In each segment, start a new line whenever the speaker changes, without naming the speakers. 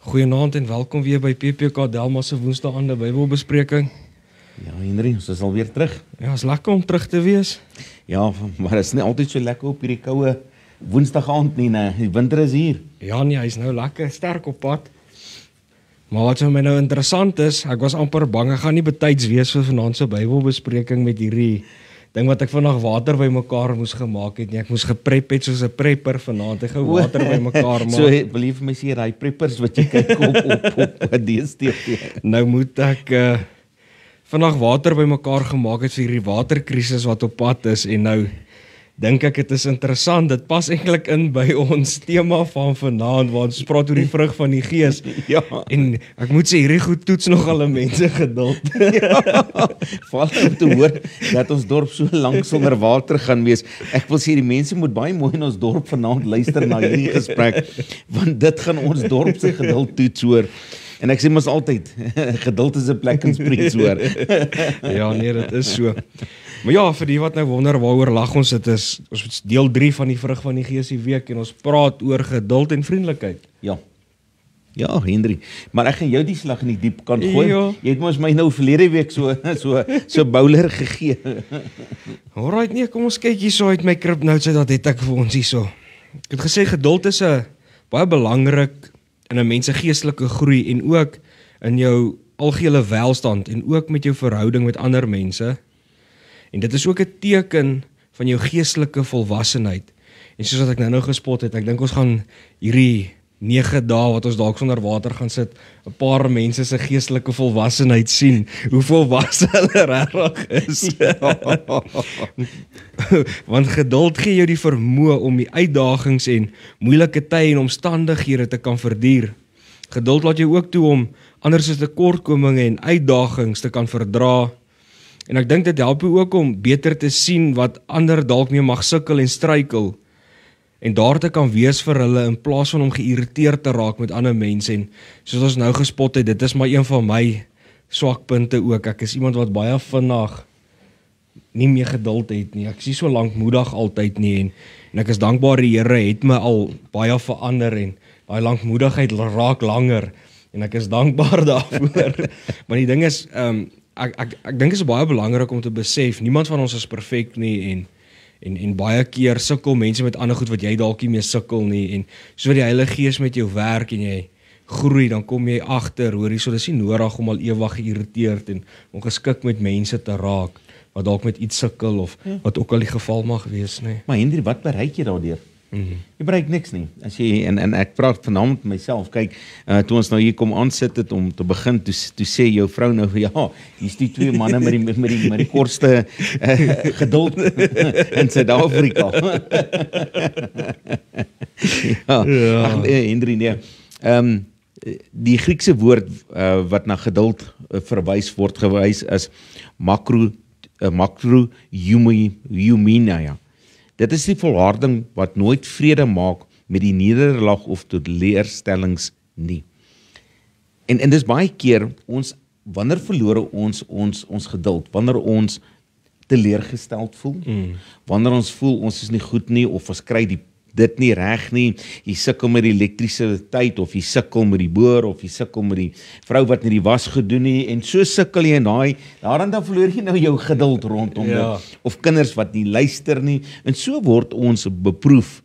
Goeienaand en welkom weer by PPK Delmas se Woensdaande Bybelbespreking.
Ja, Henry, ons is alweer terug.
Ja, is lekker om terug te wees.
Ja, maar het is nie altyd so lekker op hierdie koue Woensdag aand nie, nee. Die winter is hier.
Ja nee, hy's nou lekker sterk op pad. Maar wat vir my nou interessant is, ek was amper bang ek gaan nie betyds wees vir vanaand se Bybelbespreking met hierdie ding wat ek vandag water bymekaar moes gemaak het nie. Ek moes geprep het soos 'n prepper vanaand. Ek gou water bymekaar maak.
So, belief my sê, daai preppers wat jy kyk op DStv.
Nou moet ek vandag water bymekaar gemaak het vir hierdie waterkrisis wat op pad is en nou dink ek dit is interessant. Dit pas eintlik in by ons tema van vanaand waar ons praat oor die vrug van die Gees.
Ja.
En ek moet sê hierdie goed toets nog al mense geduld.
Ja. Val om te hoor dat ons dorp so lank sonder water gaan wees. Ek wil sê die mense moet baie mooi in ons dorp vanaand luister na hierdie gesprek, want dit gaan ons dorp se geduld toets hoor. En ek sê mos altyd, geduld is 'n plek in spreeks hoor.
Ja, nee, dit is so. Maar ja, vir die wat nou wonder waaroor lag ons, dit is ons deel 3 van die vrug van die Gees die week en ons praat oor geduld en vriendelikheid.
Ja. Ja, Henry, maar ek gaan jou die slag in die diep kant gooi.
Ja.
Jy het mos my nou verlede week so bowler gegee.
Alright, nee, kom ons kyk hierso uit my Crib Notes uit, dat het ek vir ons hierso. Ek het gesê geduld is 'n baie belangrik in 'n mens se geestelike groei en ook in jou algehele welstand en ook met jou verhouding met ander mense. En dit is ook 'n teken van jou geestelike volwassenheid. En soos wat ek nou gespot het, ek dink ons gaan hierdie 9 dae wat ons dalk sonder water gaan sit, 'n paar mense se geestelike volwassenheid sien, hoe volwasse hulle regtig is. Want geduld gee jou die vermoë om die uitdagings en moeilike tye en omstandighede te kan verduur. Geduld laat jou ook toe om ander se tekortkominge en uitdagings te kan verdra. En ek dink dit help jou ook om beter te sien wat ander dalk mee mag sukkel en struikel. En daar te kan wees vir hulle in plaas van om geïrriteerd te raak met ander mense. En soos ons nou gespot het, dit is maar een van my swakpunte ook. Ek is iemand wat baie vinnig nie meer geduld het nie. Ek is nie so lankmoedig altyd nie en ek is dankbaar die Here het my al baie verander en daai lankmoedigheid raak langer en ek is dankbaar daarvoor. Maar die ding is, ek dink dit is baie belangrik om te besef, niemand van ons is perfek nie en baie keer sukkel mense met ander goed wat jy dalk nie mee sukkel nie en soos wat die Heilige Gees met jou werk en jy groei, dan kom jy agter, hoor hierso, dis nie nodig om al ewig geïrriteerd en ongeskik met mense te raak wat dalk met iets sukkel of wat ook al die geval mag wees nie.
Maar Henry, wat bereik jy daardeur? Jy bereik niks nie. As jy en ek praat vanaand met myself. Kyk, toe ons nou hier kom aansit het om te begin, toe sê jou vrou nou ja, hier's die 2 manne met die kortste geduld in Suid-Afrika. Ja. Ag nee, Henry, nee. Die Griekse woord wat na geduld word gewys is makroeumenia. Dit is die volharding wat nooit vrede maak met die nederlaag of teleurstellings nie. En dis baie keer wanneer verloor ons geduld, wanneer ons teleurgesteld voel, wanneer ons voel ons is nie goed nie of ons kry dit nie reg nie, jy sukkel met die elektrisiteit of jy sukkel met die boer of jy sukkel met die vrou wat nie die was gedoen nie en so sukkel jy en daarin dan verloor jy nou jou geduld rondom dit, of kinders wat nie luister nie en so word ons beproef.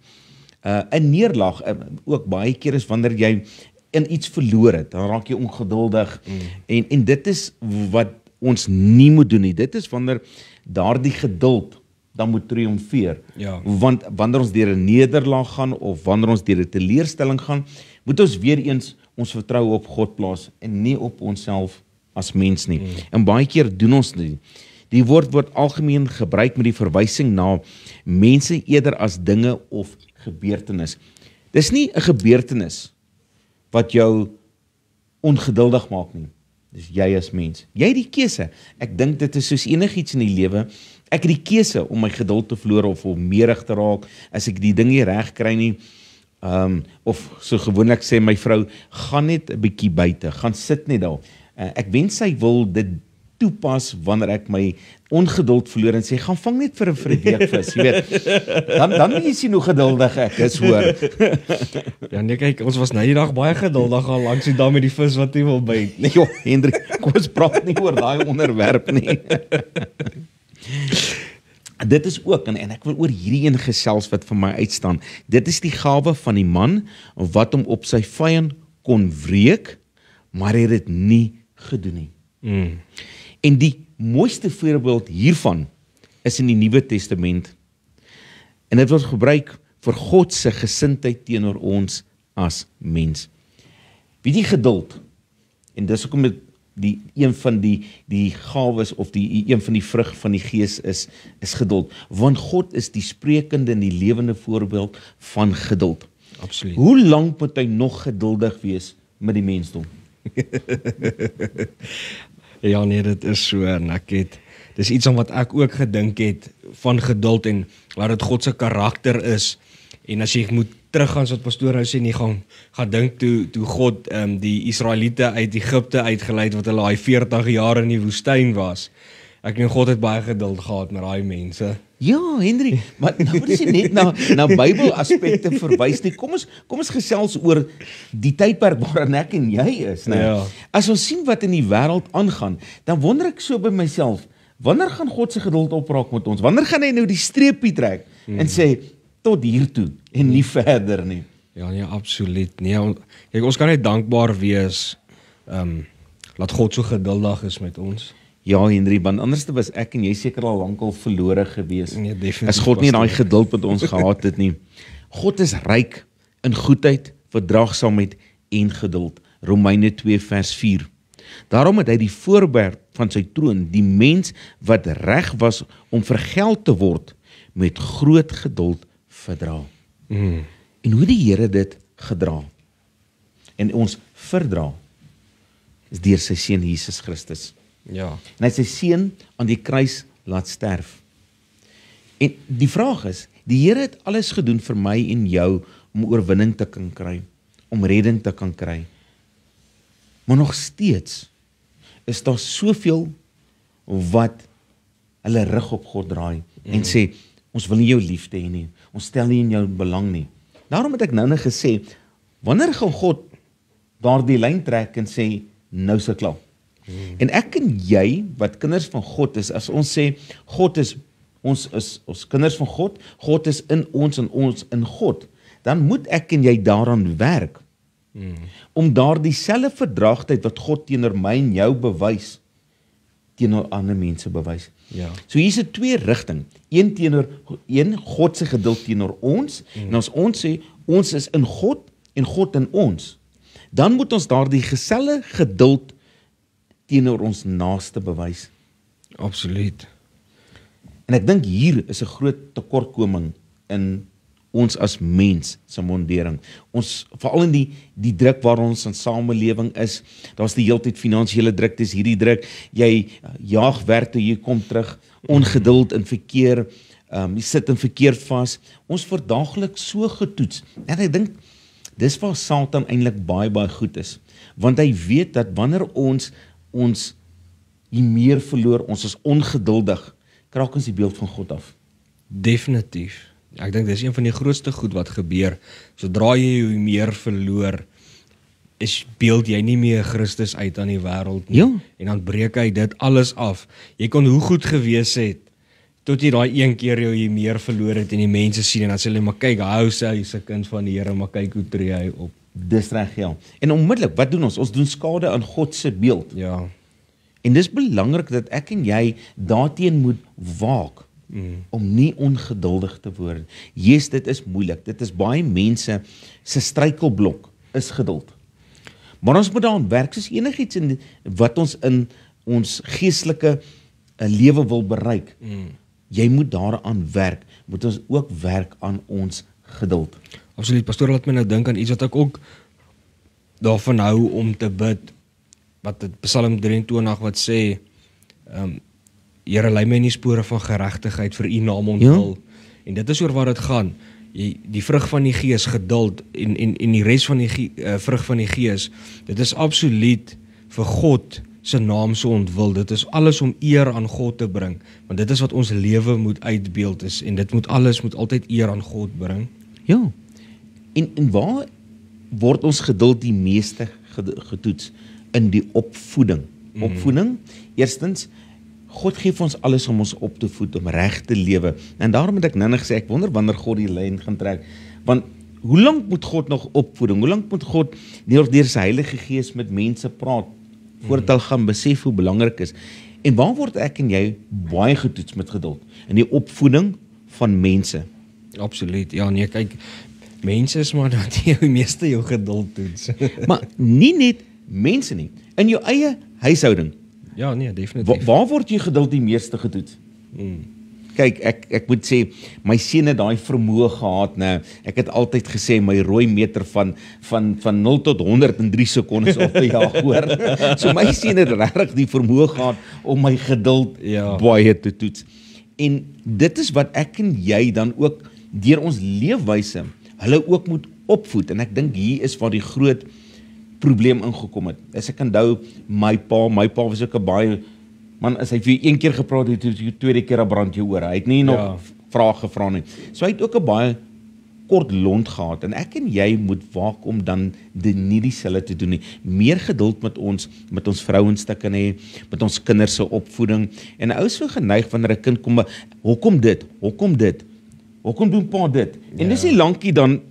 'n neerlaag ook baie keer is wanneer jy in iets verloor het, dan raak jy ongeduldig en dit is wat ons nie moet doen nie. Dit is wanneer daardie geduld dan moet triomfeer. Ja. Want wanneer ons deur 'n nederlaag gaan of wanneer ons deur 'n teleurstelling gaan, moet ons weer eens ons vertroue op God plaas en nie op onsself as mens nie. En baie keer doen ons dit. Die woord word algemeen gebruik met die verwysing na mense eerder as dinge of gebeurtenis. Dis nie 'n gebeurtenis wat jou ongeduldig maak nie. Dis jy as mens. Jy het die keuse. Ek dink dit is soos enigiets in die lewe. Ek het die keuse om my geduld te verloor of om meerig te raak as ek die ding nie reg kry nie. Of so gewoonlik sê my vrou, gaan net 'n bietjie buite, gaan sit net daar. Ek wens sy wil dit toepas wanneer ek my ongeduld verloor en sê, gaan vang net vir 'n week vis, jy weet. Dan moet jy sien hoe geduldig ek is, hoor.
Ja nee, kyk, ons was nou die dag baie geduldig al langs die dam met die vis wat jy wil byt.
Nee joh, Hendrik, kom ons praat nie oor daai onderwerp nie. Dit is ook, en ek wil oor hierdie een gesels wat vir my uitstaan. Dit is die gawe van die man wat hom op sy vyand kon wreek, maar hy het dit nie gedoen nie. En die mooiste voorbeeld hiervan is in die Nuwe Testament. En dit word gebruik vir God se gesindheid teenoor ons as mens. Wie die geduld, en dis hoekom dit die een van die gawes of die een van die vrug van die Gees is geduld, want God is die sprekende en die lewende voorbeeld van geduld.
Absoluut.
Hoe lank moet hy nog geduldig wees met die mensdom?
Ja nee, dit is so, en dis iets aan wat ek ook gedink het van geduld en wat dit God se karakter is. En as jy moet teruggaan wat pastoor nou sê, nie gaan dink toe God die Israeliete uit Egipte uitgelei het wat hulle daai 40 jaar in die woestyn was. Ek dink God het baie geduld gehad met daai mense.
Ja, Henry, maar nou moet jy net na Bybel aspekte verwys nie. Kom ons gesels oor die tydperk waarin ek en jy is, né?
Ja.
As ons sien wat in die wêreld aangaan, dan wonder ek so by myself, wanneer gaan God se geduld opraak met ons? Wanneer gaan hy nou die streepie trek en sê tot hier toe en nie verder nie?
Ja nee, absoluut. Nee, kyk, ons kan net dankbaar wees dat God so geduldig is met ons.
Ja, Henry, want anders was ek en jy seker al lankal verlore gewees.
Nee, definitief.
As God nie daai geduld met ons gehad het nie. God is ryk in goedheid, verdraagsaamheid en geduld. Romeine 2 vers 4. Daarom het hy die voorwerp van sy troon, die mens wat reg was om vergeld te word, met groot geduld verdra. En hoe die Here dit gedra en ons verdra, is deur sy seun Jesus Christus.
Ja.
En hy sy seun aan die kruis laat sterf. En die vraag is, die Here het alles gedoen vir my en jou om oorwinning te kan kry, om redding te kan kry. Maar nog steeds is daar soveel wat hulle rug op God draai en sê, ons wil nie jou liefde hê nie, ons stel nie in jou belang nie. Daarom het ek nou net gesê, wanneer gaan God daardie lyn trek en sê, nou is dit klaar. En ek en jy, wat kinders van God is, as ons sê, ons is kinders van God, God is in ons en ons in God, dan moet ek en jy daaraan werk, om daardie selfe verdraagdheid wat God teenoor my en jou bewys, teenoor ander mense bewys.
Ja.
So hier is 'n twee rigting, een God se geduld teenoor ons, en as ons sê, ons is in God en God in ons, dan moet ons daardie geselle geduld teenoor ons naaste bewys.
Absoluut.
En ek dink hier is 'n groot tekortkoming in ons as mens se mondering. Ons, veral in die druk waar ons in samelewing is, daar's die heeltyd finansiële druk, dis hierdie druk, jy jaag werk toe jy kom terug, ongeduld in verkeer, jy sit in verkeer vas. Ons word daagliks so getoets. En ek dink, dis waar Satan eintlik baie goed is, want hy weet dat wanneer ons die meer verloor, ons is ongeduldig, kraak ons die beeld van God af.
Definitief. Ek dink dis een van die grootste goed wat gebeur. Sodra jy jou meer verloor, beeld jy nie meer Christus uit aan die wêreld nie.
Ja.
En dan breek hy dit alles af. Jy kon hoe goed gewees het, tot jy daai een keer jou meer verloor het en die mense sien, en dan sê hulle, maar kyk, hy is 'n kind van die Here, maar kyk hoe tree hy op.
Dis reg, ja. En onmiddellik, wat doen ons? Ons doen skade aan God se beeld.
Ja.
En dis belangrik dat ek en jy daarteen moet waak, om nie ongeduldig te word. Yes, dit is moeilik. Dit is baie mense se struikelblok is geduld. Maar ons moet daaraan werk, soos enigiets wat ons in ons geestelike lewe wil bereik. Jy moet daaraan werk. Moet ons ook werk aan ons geduld.
Absoluut. Pastoor, laat my nou dink aan iets wat ek ook daarvan hou om te bid, wat het Psalm 23 wat sê, Here, lei my in die spore van geregtigheid vir u naam ontwil. En dit is oor wat dit gaan. Die vrug van die Gees, geduld, en die res van die vrug van die Gees, dit is absoluut vir God se naam so ontwil. Dit is alles om eer aan God te bring, want dit is wat ons lewe moet uitbeeld is en dit moet altyd eer aan God bring.
Ja. En waar word ons geduld die meeste getoets? In die opvoeding. Opvoeding, eerstens, God gee vir ons alles om ons op te voed, om reg te lewe. En daarom het ek nou gesê, ek wonder wanneer God die lyn gaan trek. Want hoe lank moet God nog opvoeding? Hoe lank moet God deur sy Heilige Gees met mense praat voordat hulle gaan besef hoe belangrik is? En waar word ek en jy baie getoets met geduld? In die opvoeding van mense.
Absoluut. Ja, nee, kyk, mense is maar dat jy meeste jou geduld toets.
Maar nie net mense nie, in jou eie huishouding.
Ja, nee, definitief.
Waar word jy geduld die meeste getoets? Kyk, ek moet sê, my seun het daai vermoë gehad, nou, ek het altyd gesê, my rooi meter van 0 tot 100 in 3 sekondes op te jaag, hoor. So my seun het regtig die vermoë gehad om my geduld baie te toets. En dit is wat ek en jy dan ook, deur ons leefwyse, hulle ook moet opvoed, en ek dink hier is waar die groot probleem ingekom het. As ek onthou, my pa was ook 'n baie, man, as hy vir jou een keer gepraat het, die tweede keer brand jou oor. Hy het nie nog vrae gevra nie. So hy het ook 'n baie kort lont gehad, en ek en jy moet waak om dan nie dieselfde te doen nie. Meer geduld met ons vrouens te kan hê, met ons kinders se opvoeding, en ou so geneig wanneer 'n kind kom, hoekom dit? Hoekom doen pa dit? En dis nie lankie dan,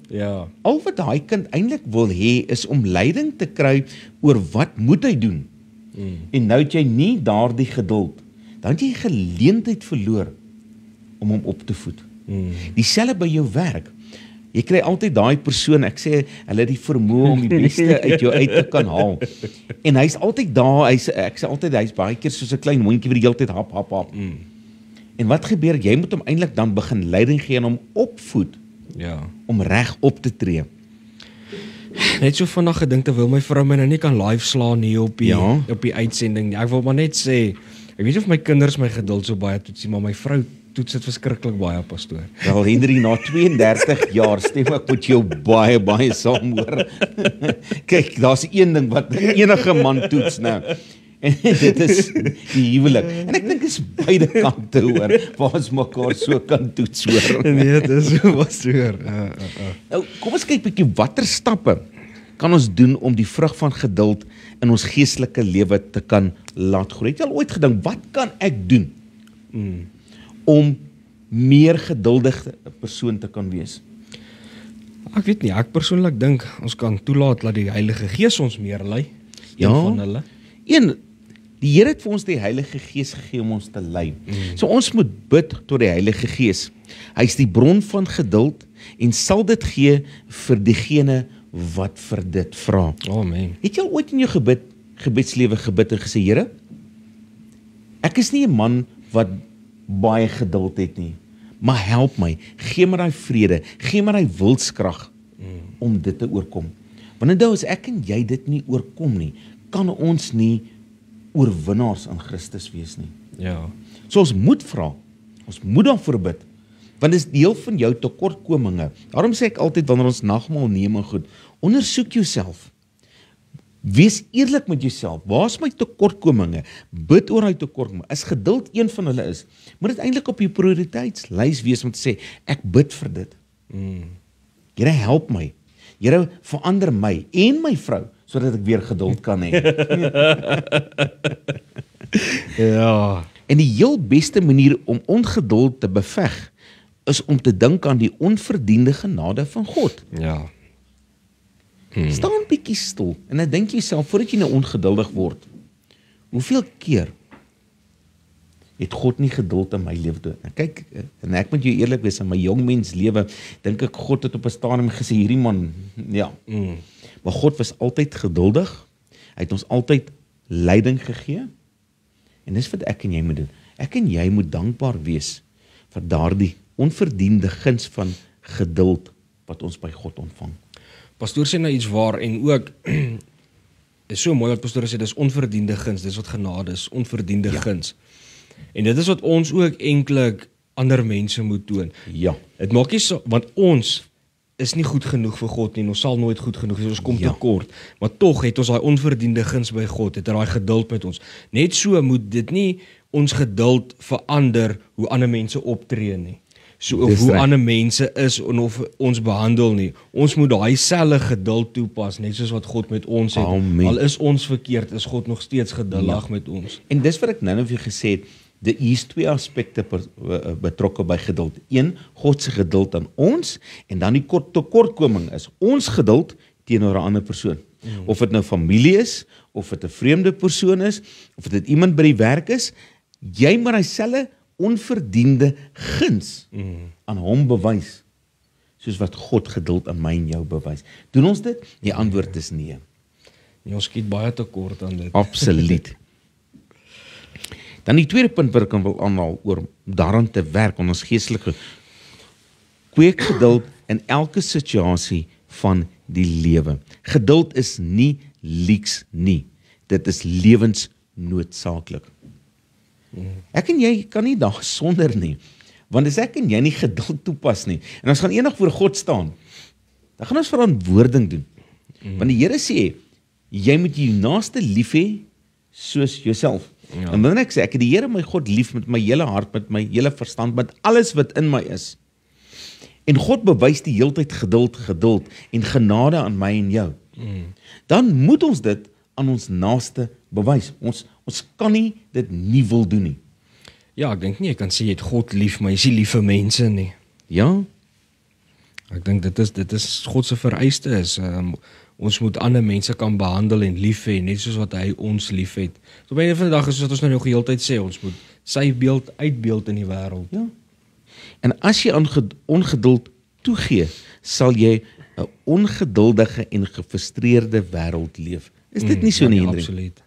al wat daai kind eintlik wil hê, is om leiding te kry oor wat moet hy doen. En nou het jy nie daardie geduld, dan het jy geleentheid verloor om hom op te voed. Dieselfde by jou werk. Jy kry altyd daai persoon, ek sê, hulle het die vermoë om die beste uit jou uit te kan haal. En hy's altyd daar, ek sê altyd, hy's baie keer soos 'n klein hondjie wat die hele tyd hap. En wat gebeur? Jy moet hom eintlik dan begin leiding gee en hom opvoed, om reg op te tree.
Net so vandag gedink, terwyl my vrou my nou nie kan live slaan hier op die uitsending. Ek wil maar net sê, ek weet nie of my kinders my geduld so baie toetsie, maar my vrou toets dit verskriklik baie, pastoor.
Wel, Henry, na 32 jaar stem ek met jou baie saam, hoor. Kyk, daar's een ding wat enige man toets nou. En dit is die huwelik. En ek dink is beide kante, hoor, waar ons mekaar so kan toets, hoor.
Nee, dit is so, pastoor.
Nou, kom ons kyk bietjie, watter stappe kan ons doen om die vrug van geduld in ons geestelike lewe te kan laat groei? Het jy al ooit gedink, wat kan ek doen om meer geduldige persoon te kan wees?
Ek weet nie, ek persoonlik dink, ons kan toelaat dat die Heilige Gees ons meer lei. Van hulle.
Die Here het vir ons die Heilige Gees gegee om ons te lei. So ons moet bid tot die Heilige Gees. Hy is die bron van geduld en sal dit gee vir diegene wat vir dit vra.
Amen.
Het jy al ooit in jou gebedslewe gebid en gesê, Here, ek is nie 'n man wat baie geduld het nie, maar help my, gee my daai vrede, gee my daai wilskrag om dit te oorkom. Want onthou, as ek en jy dit nie oorkom nie, kan ons nie oorwinnaars in Christus wees nie. So ons moet vra, ons moet daarvoor bid, want dit is deel van jou tekortkominge. Daarom sê ek altyd, wanneer ons nagmaal neem en goed, ondersoek jouself. Wees eerlik met jouself. Waar is my tekortkominge? Bid oor hy tekortkominge. As geduld een van hulle is, moet dit eintlik op jou prioriteitslys wees om te sê, ek bid vir dit. Here, help my. Here, verander my en my vrou, sodat ek weer geduld kan hê. En die heel beste manier om ongeduld te beveg, is om te dink aan die onverdiende genade van God. Staan bietjie stil, en dan dink jy self, voordat jy nou ongeduldig word, hoeveel keer het God nie geduld in my lewe toe? En kyk, en ek moet jou eerlik wees, in my jongmens lewe, dink ek God het op 'n stadium gesê, hierdie man, maar God was altyd geduldig, hy het ons altyd leiding gegee, en dis wat ek en jy moet doen. Ek en jy moet dankbaar wees vir daardie onverdiende guns van geduld wat ons by God ontvang.
Pastoor sê nou iets waar, en ook, is so mooi wat pastoor sê, dis onverdiende guns, dis wat genade is, onverdiende guns. En dit is wat ons ook eintlik ander mense moet toon.
Ja.
Dit maak nie so, want ons is nie goed genoeg vir God nie, en ons sal nooit goed genoeg wees, ons kom tekort, maar tog het ons daai onverdiende guns by God, het daai geduld met ons. Net so moet dit nie ons geduld verander hoe ander mense optree nie. So of hoe ander mense is en of ons behandel nie. Ons moet daai selfde geduld toepas, net soos wat God met ons het.
Amen.
Al is ons verkeerd, is God nog steeds geduldig met ons.
En dis wat ek nou vir jou gesê het, hier's twee aspekte betrokke by geduld. Een, God se geduld aan ons, en dan die tekortkoming is ons geduld teenoor 'n ander persoon. Of dit nou familie is, of dit 'n vreemde persoon is, of dit iemand by die werk is, jy moet dieselfde onverdiende guns aan hom bewys, soos wat God geduld aan my en jou bewys. Doen ons dit? Die antwoord is nee.
Ja, ons skiet baie tekort aan dit.
Absoluut. Dan die tweede punt wat ek wil aanhaal oor daaraan te werk aan ons geestelike kweek geduld in elke situasie van die lewe. Geduld is nie leeks nie. Dit is lewensnoodsaaklik. Ek en jy kan nie daar sonder nie. Want as ek en jy nie geduld toepas nie, en ons gaan eendag voor God staan, dan gaan ons verantwoording doen. Want die Here sê, jy moet jou naaste lief hê soos jouself. Ja. En wanneer ek sê, ek het die Here my God lief met my hele hart, met my hele verstand, met alles wat in my is. En God bewys die heeltyd geduld en genade aan my en jou. Dan moet ons dit aan ons naaste bewys. Ons kan nie dit nie wil doen nie.
Ja, ek dink nie, jy kan sê jy het God lief, maar jy is nie lief vir mense nie.
Ja?
Ek dink dit is God se vereiste is. Ons moet ander mense kan behandel en lief hê, net soos wat hy ons lief het. So by die einde van die dag is wat ons nou nog die hele tyd sê, ons moet sy beeld uitbeeld in die wêreld.
Ja. En as jy aan ongeduld toegee, sal jy 'n ongeduldige en gefrustreerde wêreld leef. Is dit nie so nie, Hendrik?
Absoluut.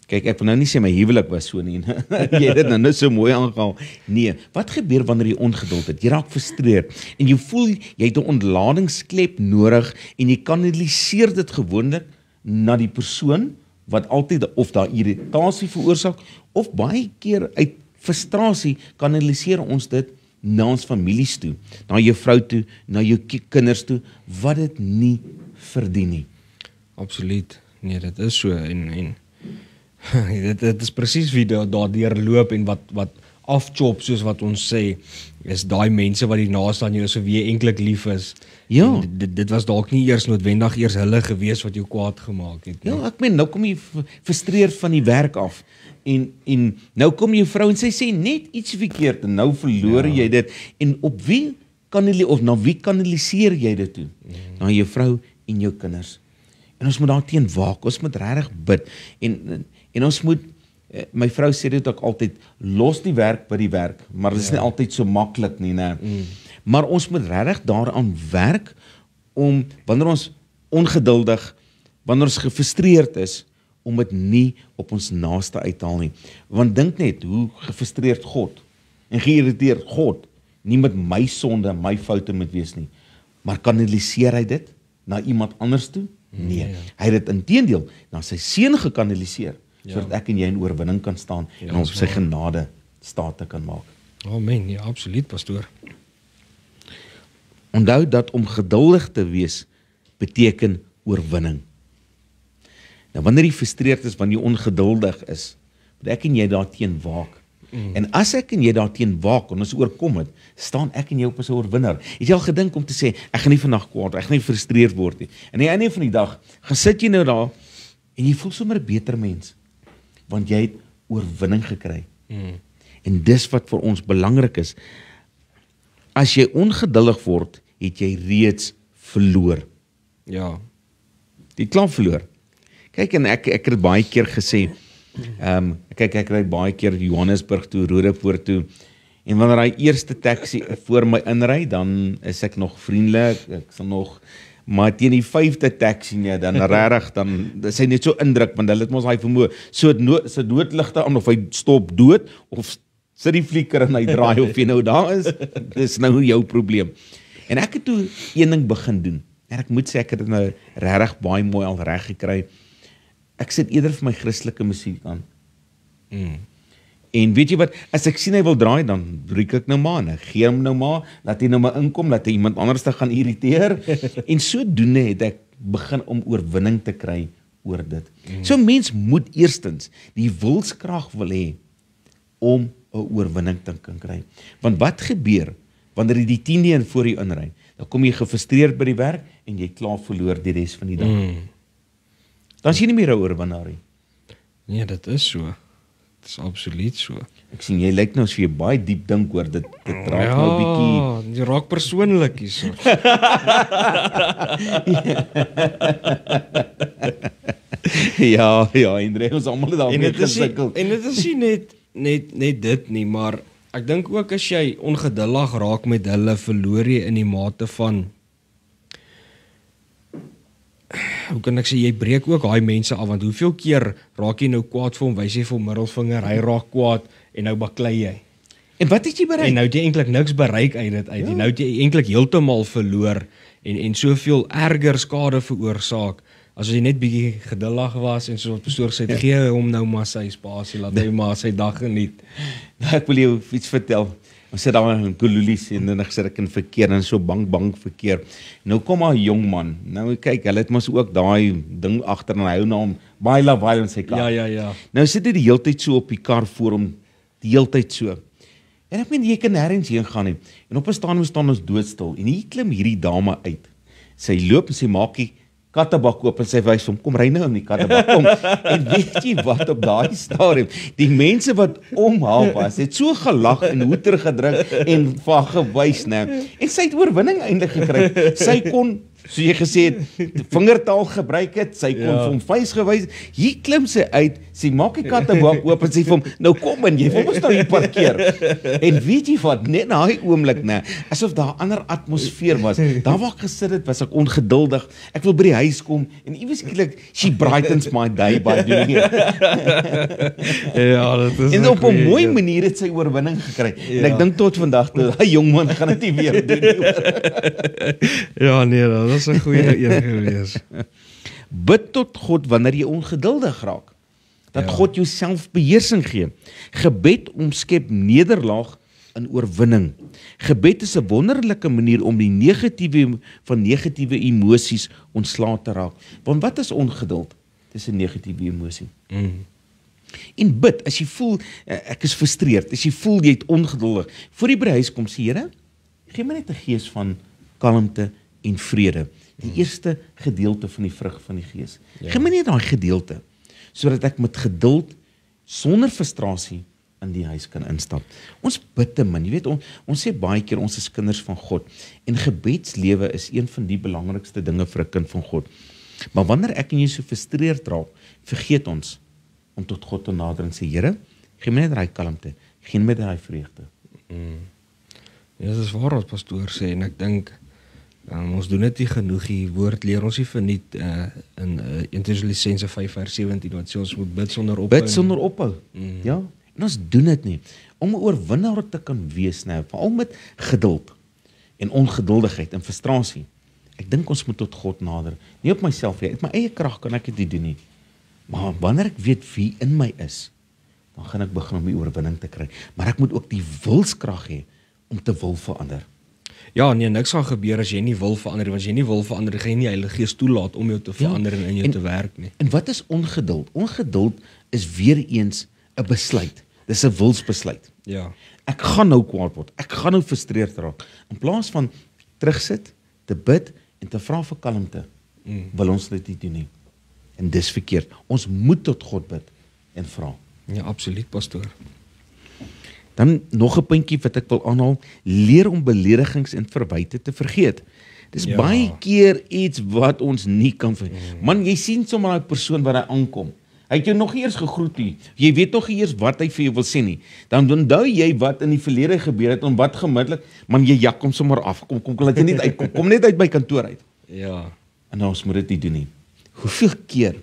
Kyk, ek wil nou nie sê my huwelik was so nie. Jy het dit nou so mooi aangehaal. Nee, wat gebeur wanneer jy ongeduld het? Jy raak frustreerd en jy voel jy het 'n ontladingsklep nodig en jy kanaliseer dit gewoonlik na die persoon wat altyd of daar irritasie veroorsaak of baie keer uit frustrasie kanaliseer ons dit na ons families toe, na jou vrou toe, na jou kinders toe, wat dit nie verdien nie.
Absoluut. Nee, dit is so en dit is presies wie daardeur loop en wat afchop soos wat ons sê, is daai mense wat die naaste aan jou is, wie jy eintlik lief is.
Ja.
Dit was dalk nie noodwendig eers hulle gewees wat jou kwaad gemaak het nie.
Ja, ek meen nou kom jy frustreerd van die werk af. En nou kom jou vrou en sy sê net iets verkeerd en nou verloor jy dit. En op wie na wie kanaliseer jy dit toe? Na jou vrou en jou kinders. En ons moet daarteen waak. Ons moet regtig bid. En ons moet, my vrou sê dit ook altyd, los die werk by die werk, maar dit is nie altyd so maklik nie, né? Maar ons moet regtig daaraan werk om wanneer ons ongeduldig, wanneer ons gefrustreerd is, om dit nie op ons naaste uit te haal nie. Want dink net hoe gefrustreerd God en geïrriteerd God nie met my sonde, my foute moet wees nie. Maar kanaliseer hy dit na iemand anders toe? Nee. Hy het dit inteendeel na sy seun gekanaliseer, sodat ek en jy in oorwinning kan staan en ons sy genade staat te kan maak.
Amen, ja, absoluut, pastoor.
Onthou dat om geduldig te wees beteken oorwinning. Nou wanneer jy frustreerd is, wanneer jy ongeduldig is, moet ek en jy daarteen waak. En as ek en jy daarteen waak en ons oorkom het, staan ek en jy op as 'n oorwinnaar. Het jy al gedink om te sê, ek gaan nie vandag kwaad, ek gaan nie gefrustreerd word nie. En aan die einde van die dag, gaan sit jy nou daar en jy voel sommer 'n beter mens, want jy het oorwinning gekry. En dis wat vir ons belangrik is. As jy ongeduldig word, het jy reeds verloor.
Ja.
Jy klaar verloor. Kyk, en ek het baie keer gesê, ek ry baie keer Johannesburg toe, Rodepoort toe, en wanneer hy eerste taxi voor my inry, dan is ek nog vriendelik, ek sal nog, maar teen die 5de taxi nie, dan regtig, dan is hy net so indruk, want hulle het mos hy vermoë, so noodligte aan, of hy stop dood, of sit die flieker en hy draai, of jy nou daar is, dis nou jou probleem. En ek het toe een ding begin doen, en ek moet sê, ek het dit nou regtig baie mooi al reg gekry. Ek sit eerder vir my Christelike musiek aan. En weet jy wat, as ek sien hy wil draai, dan breek ek nou maar, en ek gee hom nou maar, laat hy nou maar inkom, laat hy iemand anders te gaan irriteer, en sodoende het ek begin om oorwinning te kry oor dit. So mens moet eerstens die wilskrag wil hê om 'n oorwinning te kan kry. Want wat gebeur wanneer jy die 10de een voor jou inry? Dan kom jy gefrustreerd by die werk en jy klaar verloor die res van die dag. Dan is jy nie meer 'n oorwinnaar nie.
Nee, dit is so. Dit is absoluut so.
Ek sien jy lyk nou as jy baie diep dink oor dit. Dit raak nou 'n bietjie.
Jy raak persoonlik hierso.
Ja, Andre, ons almal het daarmee gesukkel.
En dit is nie net dit nie, maar ek dink ook as jy ongeduldig raak met hulle, verloor jy in die mate van, hoe kan ek sê, jy breek ook daai mense af, want hoeveel keer raak jy nou kwaad vir hom, wys jy vir hom middelvinger, hy raak kwaad en nou baklei jy.
En wat het jy bereik?
En nou het jy eintlik niks bereik uit dit uit. Ja. Nou het jy eintlik heeltemal verloor en soveel erger skade veroorsaak as jy net bietjie geduldig was en so op pastoor sê, gee hom nou maar sy spasie, laat hy maar sy dag geniet.
Nou, ek wil jou iets vertel. Ons sit daar in Kululis en dan gesit ek in verkeer en so bang verkeer. Nou kom maar 'n jong man. Nou kyk, hulle het mos ook daai ding agter en hy hou na hom baie lawaai in sy kar.
Ja.
Nou sit hy die hele tyd so op die kar voor hom, die hele tyd so. En ek meen jy kan nêrens heen gaan nie. En op 'n stadium staan ons doodstil en hier klim hierdie dame uit. Sy loop en sy maak die kattebak oop en sy wys hom, kom ry nou in die kattebak, kom. En weet jy wat op daai stadium, die mense wat om haar was, het so gelag en hoeter gedruk en vir haar gewys, nou. En sy het oorwinning eintlik gekry. Sy kon, so jy gesê het, vingertaal gebruik het, sy kon vir hom vuis gewys. Hier klim sy uit, sy maak die kattebak oop en sy vir hom, nou kom in, jy vir ons nou hier parkeer. En weet jy wat, net na daai oomblik, nee, asof daar 'n ander atmosfeer was. Daar waar ek gesit het, was ek ongeduldig. Ek wil by die huis kom en iewers skielik, she brightens my day by doing it.
Ja, dit is
en op 'n mooi manier het sy oorwinning gekry. En ek dink tot vandag, daai jong man gaan dit nie weer doen nie.
Ja, nee, dat was 'n goeie een gewees.
Bid tot God wanneer jy ongeduldig raak. Dat God jou selfbeheersing gee. Gebed omskep nederlaag in oorwinning. Gebed is 'n wonderlike manier om die negatiewe emosies ontslae te raak. Want wat is ongeduld? Dis 'n negatiewe emosie. En bid, as jy voel, ek is frustreerd, as jy voel jy het ongeduldig, voor jy by die huis kom, sê Here, gee my net 'n gees van kalmte en vrede. Die eerste gedeelte van die vrug van die gees. Gee my net daai gedeelte, sodat ek met geduld, sonder frustrasie, in die huis kan instap. Ons bid te min, jy weet, ons sê baie keer, ons is kinders van God, en gebedslewe is een van die belangrikste dinge vir 'n kind van God. Maar wanneer ek en jy so frustreerd raak, vergeet ons om tot God te nader en sê, Here, gee my net daai kalmte, gee my daai vreugde.
Ja, dit is waar wat pastoor sê, en ek dink, ons doen dit nie genoeg, die woord leer ons nie verniet in 1 Tessalonisense 5:17, wat sê ons moet bid sonder ophou.
Bid sonder ophou, ja, en ons doen dit nie, om 'n oorwinnaar te kan wees, nou, veral met geduld, en ongeduldigheid, en frustrasie. Ek dink ons moet tot God nader, nie op myself, uit my eie krag kan ek dit nie doen nie, maar wanneer ek weet wie in my is, dan gaan ek begin om die oorwinning te kry, maar ek moet ook die wilskrag hê, om te wil verander.
Ja, nee, niks gaan gebeur as jy nie wil verander, want as jy nie wil verander, gaan jy nie die Heilige Gees toelaat om jou te verander en in jou te werk nie.
En wat is ongeduld? Ongeduld is weer eens 'n besluit. Dis 'n wilsbesluit.
Ja.
Ek gaan nou kwaad word. Ek gaan nou frustreerd raak. In plaas van terugsit, te bid en te vra vir kalmte, wil ons dit nie doen nie. En dis verkeerd. Ons moet tot God bid en vra.
Ja, absoluut, pastoor.
Dan nog 'n puntjie wat ek wil aanhaal, leer om beledigings en verwyte te vergeet. Dis baie keer iets wat ons nie kan vergeet. Man, jy sien sommer daai persoon wat hy aankom. Hy het jou nog eers gegroet nie. Jy weet nog eers wat hy vir jou wil sê nie. Dan onthou jy wat in die verlede gebeur het en wat gemiddelik, man, jy jak hom sommer af. Kom laat jy net uitkom. Kom net uit by kantoor uit.
Ja.
En ons moet dit nie doen nie. Hoeveel keer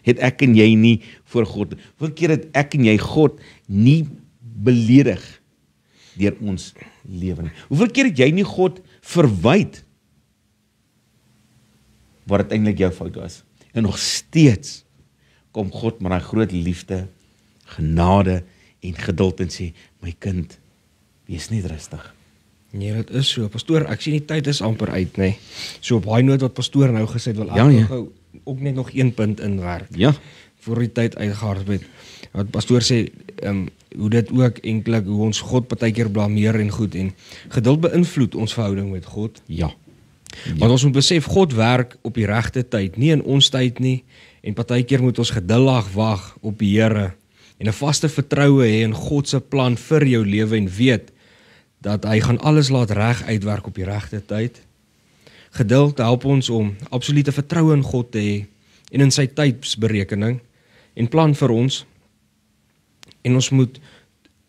het ek en jy nie voor God, hoeveel keer het ek en jy God nie beledig deur ons lewe nie? Hoeveel keer het jy nie God verwyd wat dit eintlik jou fout was? En nog steeds kom God met daai groot liefde, genade en geduld en sê, my kind, wees net rustig.
Nee, dit is so. Pastoor, ek sien die tyd is amper uit, nê. So op daai noot wat pastoor nou gesê het, wil ek
Ja.
gou ook net nog een punt inwerk.
Ja,
Voor die tyd uitgehard het. Wat pastoor sê, hoe dit ook eintlik hoe ons God partykeer blameer en goed en geduld beïnvloed ons verhouding met God.
ja.
Want ons moet besef God werk op die regte tyd, nie in ons tyd nie. En partykeer moet ons geduldig wag op die Here en 'n vaste vertroue hê in God se plan vir jou lewe en weet dat hy gaan alles laat reg uitwerk op die regte tyd. Geduld help ons om absolute vertroue in God te hê en in sy tydsberekening en plan vir ons. En ons moet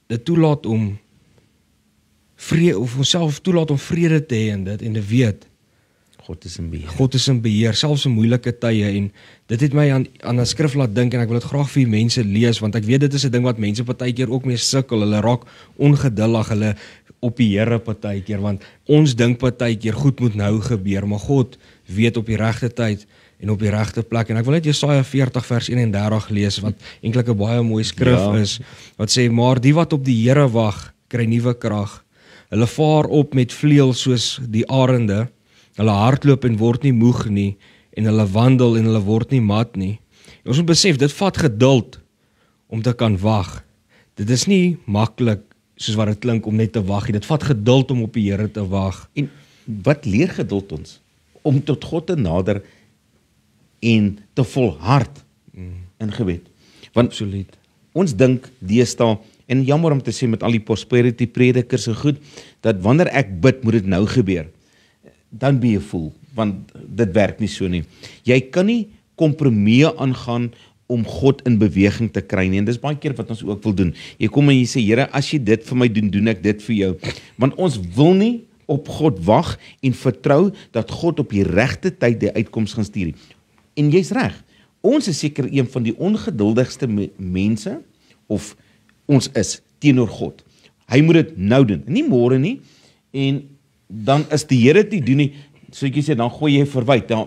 dit toelaat om onsself toelaat om vrede te hê in dit en te weet
God is in beheer.
God is in beheer, selfs in moeilike tye en dit het my aan 'n skrif laat dink en ek wil dit graag vir mense lees want ek weet dit is 'n ding wat mense partykeer ook mee sukkel. Hulle raak ongeduldig, hulle op die Here partykeer want ons dink partykeer goed moet nou gebeur, maar God weet op die regte tyd en op die regte plek. En ek wil net Jesaja 40 vers 31 lees wat eintlik 'n baie mooi skrif is wat sê maar die wat op die Here wag, kry nuwe krag. Hulle vaar op met vleuels soos die arende. Hulle hardloop en word nie moeg nie en hulle wandel en hulle word nie mat nie. En ons moet besef dit vat geduld om te kan wag. Dit is nie maklik soos wat dit klink om net te wag nie. Dit vat geduld om op die Here te wag.
En wat leer geduld ons? Om tot God te nader en te volhard in gebed. Want
Absoluut.
ons dink deesdae, en jammer om te sê met al die prosperity predikers en goed, dat wanneer ek bid, moet dit nou gebeur. Dan be jy fool, want dit werk nie so nie. Jy kan nie kompromieë aangaan om God in beweging te kry nie, en dis baie keer wat ons ook wil doen. Jy kom en jy sê, Here, as jy dit vir my doen, doen ek dit vir jou. Want ons wil nie op God wag en vertrou dat God op die regte tyd die uitkoms gaan stuur. En jy's reg, ons is seker een van die ongeduldigste mense, of ons is, teenoor God. Hy moet dit nou doen, nie môre nie, en dan is die Here dit nie doen nie, so ek sê, dan gooi jy verwyd, dan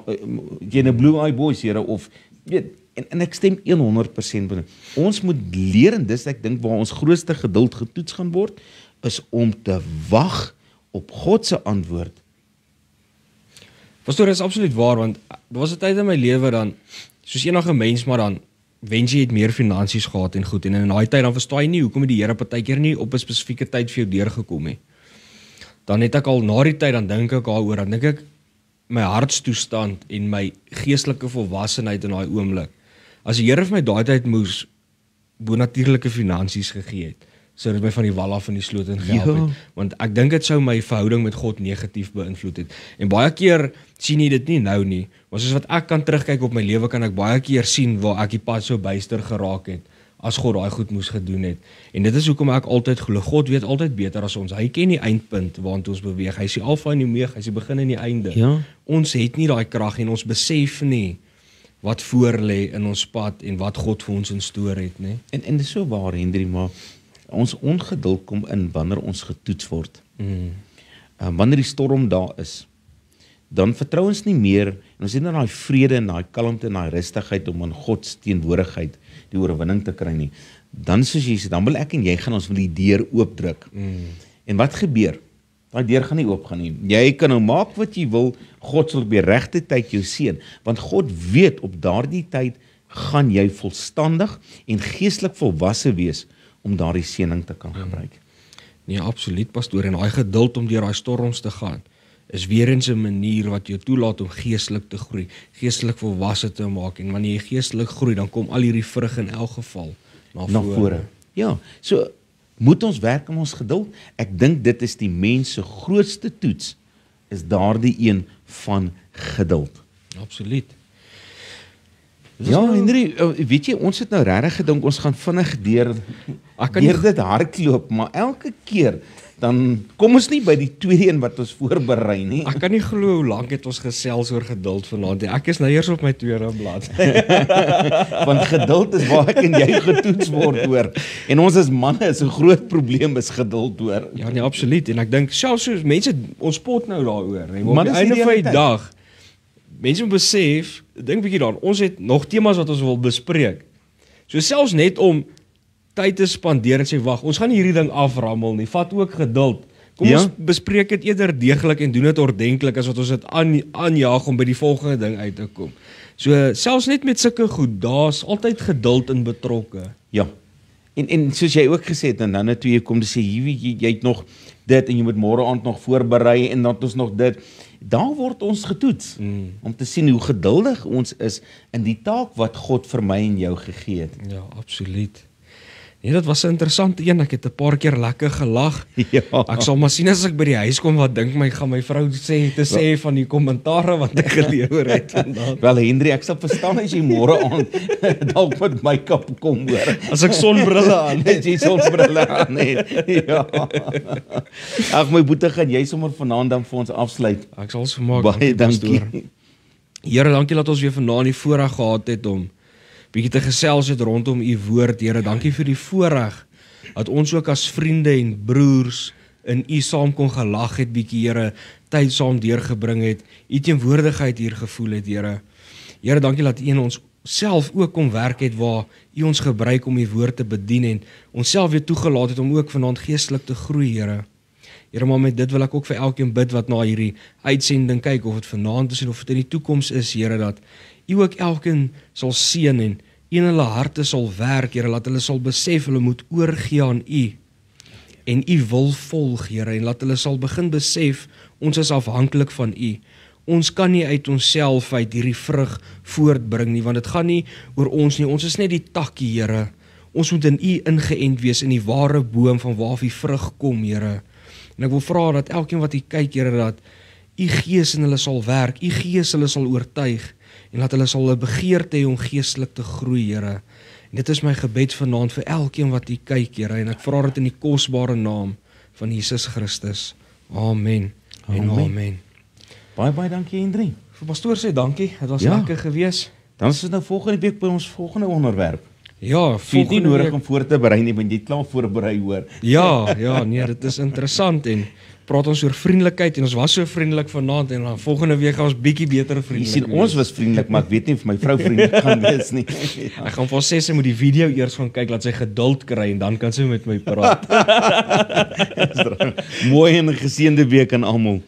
jy 'n blue eye boys, Here, of, weet, en ek stem 100% binne. Ons moet leer, en dis ek dink waar ons grootste geduld getoets gaan word, is om te wag op God se antwoord.
Pastoor, dit is absoluut waar, want daar was 'n tyd in my lewe dan, soos enige mens, maar dan wens jy het meer finansies gehad en goed, en in daai tyd dan verstaan jy nie, hoekom die Here partykeer nie op 'n spesifieke tyd vir jou deurgekom het. Dan het ek al na die tyd, dan dink ek daaroor, dan dink ek my hartstoestand en my geestelike volwassenheid in daai oomblik. As die Here vir my daai tyd moes bonatuurlike finansies gegee het, sou dit my van die wal af in die sloot in gehelp het, want ek dink dit sou my verhouding met God negatief beïnvloed het. En baie keer sien jy dit nie nou nie, maar soos wat ek kan terugkyk op my lewe, kan ek baie keer sien waar ek die pad so byster geraak het, as God daai goed moes gedoen het. En dit is hoekom ek altyd glo, God weet altyd beter as ons. Hy ken die eindpunt waartoe ons beweeg. Hy is die alfa en die omega, hy is die begin en die einde.
Ja.
Ons het nie daai krag en ons besef nie wat voor lê in ons pad en wat God vir ons in store het, nê?
En dis so waar, Hendrie, maar ons ongeduld kom in wanneer ons getoets word. Wanneer die storm daar is, dan vertrou ons nie meer, en ons het nou daai vrede en daai kalmte en daai rustigheid om in God se teenwoordigheid die oorwinning te kry nie. Dan soos jy sê, dan wil ek en jy gaan ons wil die deur oopdruk. En wat gebeur? Daai deur gaan nie oopgaan nie. Jy kan nou maak wat jy wil, God sal op die regte tyd jou seën, want God weet op daardie tyd gaan jy volstandig en geestelik volwasse wees om daardie seëning te kan gebruik.
Nee, absoluut, pastoor, en daai geduld om deur daai storms te gaan, is weer eens 'n manier wat jou toelaat om geestelik te groei, geestelik volwasse te maak, en wanneer jy geestelik groei, dan kom al hierdie vrug in elk geval na vore.
Ja, so moet ons werk aan ons geduld. Ek dink dit is die mens se grootste toets, is daardie een van geduld.
Absoluut.
Ja, Hendrie, weet jy, ons het nou regtig gedink ons gaan vinnig deur dit hardloop, maar elke keer dan kom ons nie by die tweede een wat ons voorberei nie.
Ek kan nie glo hoe lank het ons gesels oor geduld vanaand nie. Ek is nou eers op my tweede blad.
Want geduld is waar ek en jy getoets word hoor. En ons as manne is 'n groot probleem is geduld hoor.
Ja, nee, absoluut. En ek dink selfs so mense ons spot nou daaroor, hè. Maar
Maar
op die
dis die
einde van die
realiteit.
dag mense moet besef, dink 'n bietjie daaraan. Ons het nog temas wat ons wil bespreek. So selfs net om tyd te spandeer en sê wag, ons gaan nie hierdie ding aframmel nie. Vat ook geduld. Kom
Ja.
ons bespreek dit eerder deeglik en doen dit ordentlik as wat ons dit aanjaag om by die volgende ding uit te kom. So selfs net met sulke goed, daar's altyd geduld in betrokke.
Ja. En soos jy ook gesê het, en dan toe jy kom te sê, jy het nog dit en jy moet môre aand nog voorberei en dan het ons nog dit. Daar word ons getoets om te sien hoe geduldig ons is in die taak wat God vir my en jou gegee het.
Ja, absoluut. Nee, dit was 'n interessante een. Ek het 'n paar keer lekker gelag.
Ja.
Ek sal maar sien as ek by die huis kom wat dink gaan my vrou sê van die kommentare wat ek gelewer het vandag.
Wel Henry, ek sal verstaan as jy môre aand dalk met make-up kom hoor.
As ek sonbrille aan het.
As jy sonbrille aan het. Ja. Ag my boetie, gaan jy sommer vanaand dan vir ons afsluit.
Ek sal se maak.
Baie dankie.
Here, dankie dat ons weer vanaand die voorreg gehad het om bietjie te gesels het rondom u woord. Here, dankie vir die voorreg dat ons ook as vriende en broers in u saam kon gelag het, bietjie Here, tyd saam deurgebring het, u teenwoordigheid hier gevoel het, Here. Here, dankie dat u in ons self ook kom werk het waar u ons gebruik om u woord te bedien en ons self weer toegelaat het om ook vanaand geestelik te groei, Here. Here, maar met dit wil ek ook vir elkeen bid wat na hierdie uitsending kyk, of dit vanaand is en of dit in die toekoms is, Here, dat u ook elkeen sal seën en in hulle harte sal werk, Here, laat hulle sal besef hulle moet oorgee aan u en u wil volg, Here, en laat hulle sal begin besef ons is afhanklik van u. Ons kan nie uit onsself uit hierdie vrug voortbring nie, want dit gaan nie oor ons nie. Ons is net die takkie, Here. Ons moet in u ingeënt wees in die ware boom van waar die vrug kom, Here. En ek wil vra dat elkeen wat hier kyk, Here, dat u gees in hulle sal werk, u gees hulle sal oortuig en laat hulle sal 'n begeerte hê om geestelik te groei, Here. En dit is my gebed vanaand vir elkeen wat hier kyk, Here, en ek vra dit in die kosbare naam van Jesus Christus. Amen. En amen.
Baie dankie Henry.
Vir pastoor sê dankie. Dit was
Ja.
lekker gewees.
Dan is dit nou volgende week by ons volgende onderwerp.
Ja,
Jy het nie
volgende
nodig
week.
om voor te berei nie, want jy het klaar voorberei hoor.
Ja, nee, dit is interessant en praat ons oor vriendelikheid en ons was so vriendelik vanaand en dan volgende week gaan ons bietjie beter
Jy
vriendelik
sien, ons was vriendelik, maar ek weet nie of my vrou vriendelik gaan wees nie.
Ek gaan vir haar sê sy moet die video eers gaan kyk, laat sy geduld kry en dan kan sy met my praat.
Mooi en 'n geseënde week aan almal.